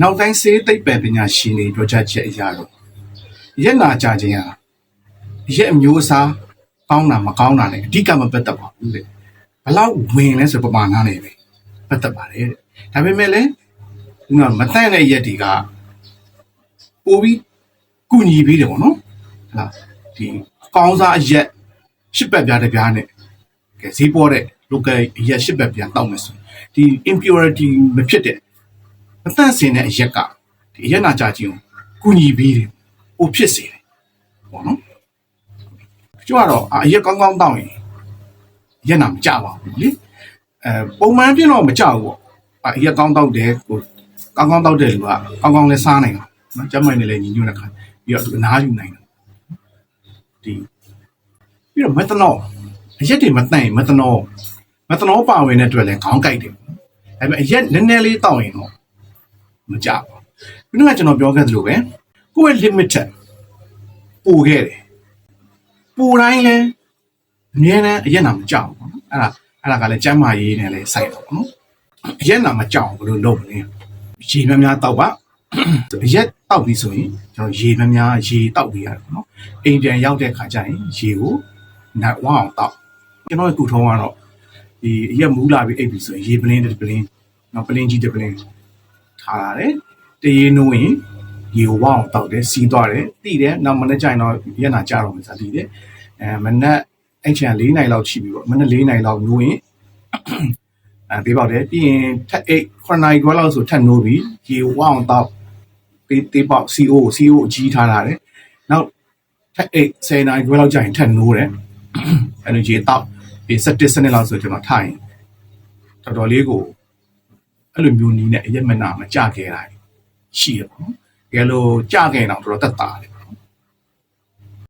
နောက်တိုင်းစေးသိပ်ပယ်ပညာရှင်တွေပြောချက်ချက်အရာတော့ရက်နာကြခြင်းဟာရက်အမျိုးအစားကောင်းတာမကောင်းတာနဲ့အဓိကမပတ်သက်ပါဘူးလေဘလောက်ဝင်လဲဆိုပမာဏနဲ့ပဲပတ်သက်ပါတယ်တဲ့ဒါပေမဲ့လည်းဒီမှာမတန့်တဲ့ရက်တွေကပိုပြီးကုညီပြီးတယ်ပေါ့နော်ဟုတ်လားဒီကောင်းစားရက်ရှစ်ပတ်ပြားတစ်ပြားနဲ့ကဲဈေးပေါ်တဲ့ local ရက်ရှစ်ပတ်ပြားတောက်မယ်ဆိုဒီ impurity မဖြစ်တဲ့အတန့်စင်တဲ့အရက်ကဒီအရက်နာကြခြင်းကိုကုညီပြီးတယ်ပိုဖြစ်စေတယ်ပေါ့နော်ကျွတ်တော့အရက်ကောင်းကောင်းတောက်ရင်ရက်နာမကြပါဘူးလေပုံမှန်ပြင်းတော့မကြဘူးပေါ့အရက်ကောင်းတောက်တယ်ကိုကောင်းကောင်းတောက်တဲ့လူကကောင်းကောင်းလဲစားနိုင်တာနော်ကျမ်းမိုင်နဲ့လည်းညီညွတ်တဲ့ခါပြီးတော့သူအနားယူနိုင်တယ်ဒီပြီးတော့မက်သနောအရက်တွေမတန့်ရင်မက်သနောပါဝင်တဲ့အတွက်လည်းခေါင်းကိုက်တယ်ဒါပေမဲ့အရက်နည်းနည်းလေးတောက်ရင်တော့မကြဘူးပြီးတော့ကျွန်တော်ပြောခဲ့သလိုပဲကိုယ့်ရဲ့ limit ပိုခဲ့တယ်ပိုတိုင်းလဲအများနဲ့အရက်နာမကြောက်ဘူးနော်အဲ့ဒါကလည်းကျမ်းမာရေးနဲ့လည်းဆိုင်တော့နော်အရက်နာမကြောက်ဘယ်လိုလုပ်မလဲရေများများတောက်ပါအရက်တောက်ပြီးဆိုရင်ကျွန်တော်ရေများများရေတောက်ပြီးရတယ်နော်အိမ်ပြန်ရောက်တဲ့ခါကျရင်ရေကိုနိုင်ဝအောင်တောက်ကျွန်တော်ကူထုံးကတော့ဒီအရက်မူးလာပြီးအိပ်ပြီးဆိုရင်ရေပလင်းတစ်ပလင်းနော်ပလင်းကြီးတစ်ပလင်းထားရတယ်တရေနိုးရင်ရေဝအောင်တောက်တယ်စီးသွားတယ်တိတယ်နောက်မနေ့ကျရင်တော့ရက်နာကြတော့မယ်ဆိုတာတိတယ်မနေ့အဲ့ချန်4နိုင်လောက်ရှိပြီပေါ့မနေ့4နိုင်လောက်နိုးရင်ပေးပေါက်တယ်ပြီးရင်ထက်8နိုင်ခွဲလောက်ဆိုထက်နိုးပြီးရေဝအောင်တောက်ပေးပေါက် CO အကြီးထားတာတယ်နောက်ထက်10နိုင်ခွဲလောက်ကျရင်ထက်နိုးတယ်အဲ့လိုရေတောက်ပြီး17စနစ်လောက်ဆိုကျွန်တော်ထိုင်တော်တော်လေးကိုအဲ့လိုမျိုးနီးနဲ့အရက်မနာမကြခဲ့တာရှိရပေါ့နော်တကယ်လို့ကြခဲ့တော့တော်တော်တက်တာတယ်